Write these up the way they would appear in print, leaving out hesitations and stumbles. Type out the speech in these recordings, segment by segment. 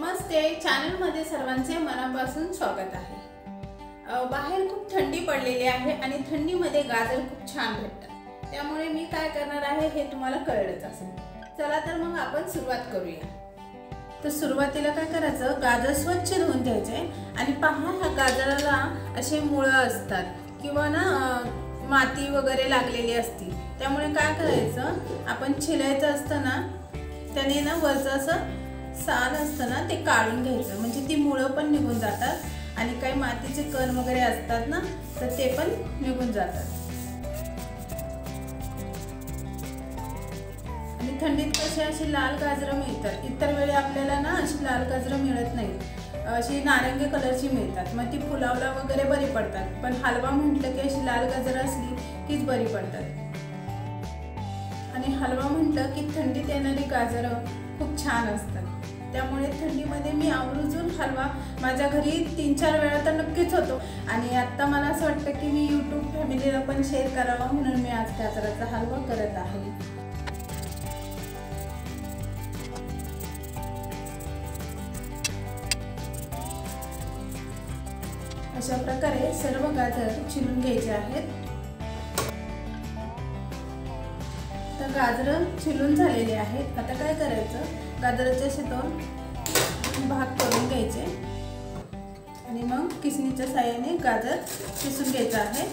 नमस्ते, चॅनलमध्ये सर्वांचे मनापासून स्वागत आहे। बाहेर खूप थंडी पडलेली आहे आणि थंडीमध्ये गाजर खूप छान भेटतात। त्यामुळे मी काय करणार आहे हे तुम्हाला कळलंच असेल। चला तर मग आपण सुरुवात करूया। तर सुरुवातीला काय करायचं, गाजर स्वच्छ धुवून घ्यायचे आणि पहा ह्या गाजराला असे मुळं असतात किंवा ना माती वगैरे लागलेली असती। त्यामुळे काय करायचं, आपण छिलायचं असतं ना त्याने ना वरचं असं साल असतं ना ते काढून घ्यायचं, म्हणजे ती मुळं पण निघून जातात आणि काही मातीचे कण वगैरे असतात ना तर ते पण निघून जातात। आणि थंडीत कशी अशी लाल गाजरं मिळतात, इतर वेळी आपल्याला ना अशी लाल गाजरं मिळत नाहीत, अशी नारंगी कलरची मिळतात। मग ती पुलावला वगैरे बरी पडतात, पण हलवा म्हटलं की अशी लाल गाजरं असली कीच बरी पडतात। आणि हलवा म्हटलं की थंडीत येणारी गाजरं खूप छान असतात। त्यामुळे थंडीमध्ये मी आवर्जून हलवा माझ्या घरी 3-4 वेळा तर नक्कीच होतो। आणि आता मला असं वाटतं की मी YouTube फॅमिलीला पण शेअर करावा, म्हणून मी आज गाजराचा हलवा करत आहे। अशा प्रकारे सर्व गाजर चिरून घ्यायचे आहेत। तर गाजर चिरून झालेले आहेत। आता काय करायचं, गाजराचे असे 2 भाग करून घ्यायचे आणि मग किसणीच्या साहाय्याने गाजर किसून घ्यायचं आहे।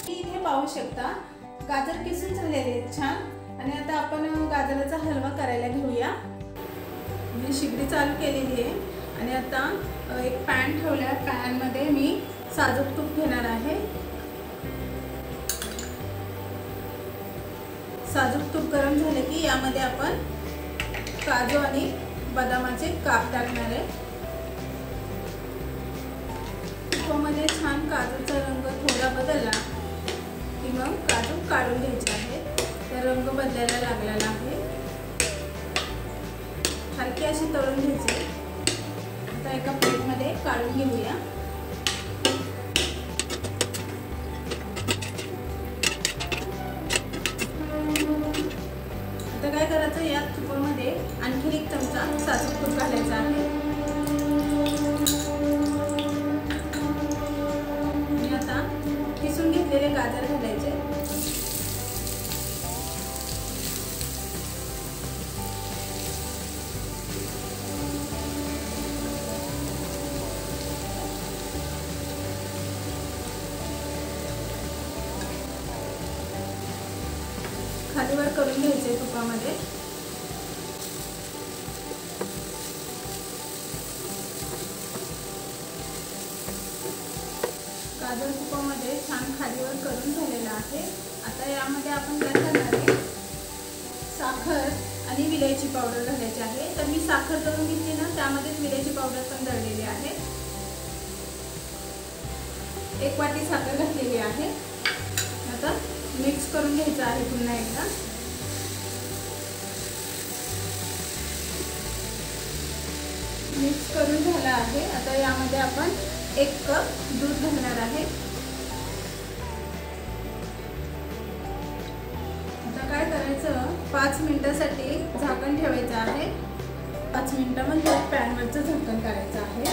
इथे पाहू शकता गाजर किसून झालेले आहेत छान। आणि आता आपण गाजराचा हलवा करायला घेऊया। मी शिगडी चालू केलेली आहे आणि आता एक पॅन ठेवला, पॅन मध्ये मी साजूक तूप घेणार आहे। साजूक तूप गरम झाले की यामध्ये आपण काजू आणि बदामाचे काप टाकणार आहे। तुपामध्ये छान काजूचा रंग थोडा बदलला की मग काजू काढून घ्यायचे आहेत। तर रंग बदलायला लागलेला आहे, हलके असे तळून घ्यायचे। आता एका प्लेटमध्ये काढून घेऊया। आता काय करायचं, या तुपामध्ये आणखी 1 चमचा साजूक तूप घालायचा आहे आणि आता किसून घेतलेले गाजर घालायचे। खालीवर करून घ्यायचे तुपामध्ये। गाजर तुपामध्ये छान खालीवर करून झालेला आहे। आता यामध्ये आपण काय करणार आहे, साखर आणि विलायची पावडर घालायची आहे। तर मी साखर दळून घेतली ना, त्यामध्येच विलायची पावडर पण दळलेली आहे। 1 वाटी साखर घातलेली आहे। आता मिक्स करून घ्यायचं आहे पुन्हा एकदा। मिक्स करून झाला आहे। आता यामध्ये आपण 1 कप दूध घालणार आहे। आता काय करायचं, 5 मिनिटांसाठी झाकण ठेवायचं आहे। 5 मिनिटांमध्ये पॅनवरचं झाकण काढायचं आहे।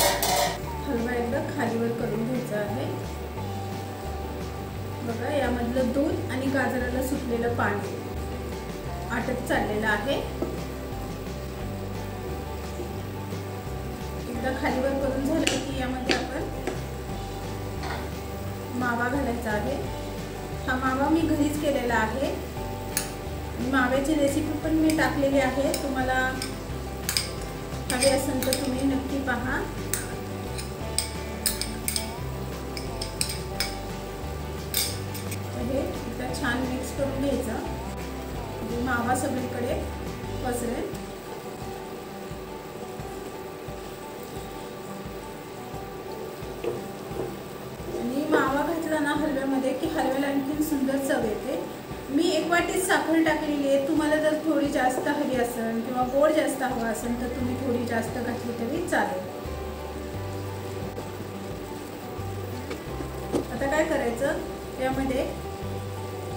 हलवा एकदा खालीवर करून घ्यायचा आहे। बघा, यामधलं दूध आणि गाजराला सुटलेलं पाणी आटत चाललेलं आहे। एकदा खालीवर करून झालं की यामध्ये आपण मावा घालायचा आहे। हा मावा मी घरीच केलेला आहे। माव्याची रेसिपी पण मी टाकलेली आहे, तुम्हाला हवे असेल तर तुम्ही नक्की पहा। एकदा छान मिक्स करून घ्यायचं, म्हणजे मावा सगळीकडे पसरेल। आणि मावा घातला ना हलव्यामध्ये की हलव्याला आणखी सुंदर चव येते। मी 1 वाटी साखर टाकलेली आहे। तुम्हाला जर थोडी जास्त हवी असेल किंवा गोड जास्त हवा असेल तर तुम्ही थोडी जास्त घातली तरी चालेल। आता आता काय करायचं, यामध्ये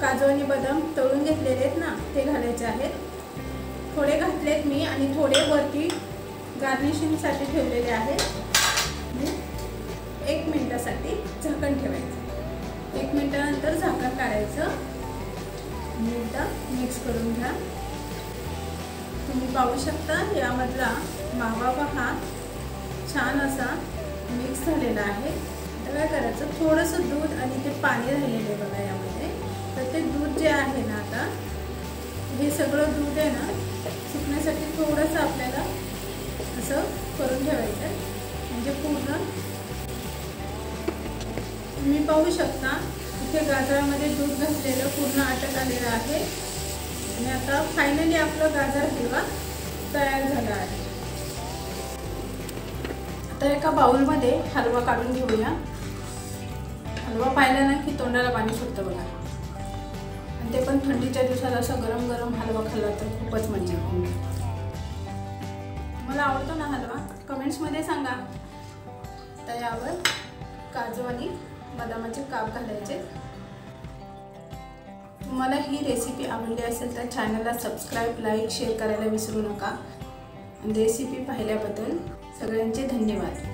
काजू आणि बदाम तळून घेतलेले आहेत ना, ते घालायचे आहेत. थोडे घातलेत मी आणि थोडे वरती गार्निशिंगसाठी ठेवलेले आहेत. 1 मिनिटासाठी झाकण ठेवायचं. 1 मिनिटानंतर झाकण काढायचं आणि एकदा मिक्स करून घ्या. तुम्ही पाहू शकता यामधला मावा पहा छान असा मिक्स झालेला आहे. आता काय करायचं, थोडंसं दूध आणि ते पाणी राहिलेलं आहे बघा यामध्ये. तर ते दूध जे आहे ना, आता हे सगळं दूध आहे ना सुकण्यासाठी थोडंसं आपल्याला असं करून ठेवायचं, म्हणजे पूर्ण तुम्ही पाहू शकता इथे गाजरामध्ये दूध घातलेलं पूर्ण आटत आलेलं आहे. आणि आता फायनली आपलं गाजर हलवा तयार झाला आहे. आता एका बाउलमध्ये हलवा काढून घेऊया. हलवा पाहिला ना की तोंडाला पाणी सुटतं बघा. आणि ते पण थंडीच्या दिवसात असं गरम गरम हलवा खाल्ला तर खूपच मजा येते. मला आवडतो ना हलवा, कमेंट्समध्ये सांगा. तर यावर काजू आणि बदामाचे काप घालायचे. तुम्हाला ही रेसिपी आवडली असेल तर चॅनलला सबस्क्राईब, लाईक, शेअर करायला विसरू नका. रेसिपी पाहिल्याबद्दल सगळ्यांचे धन्यवाद.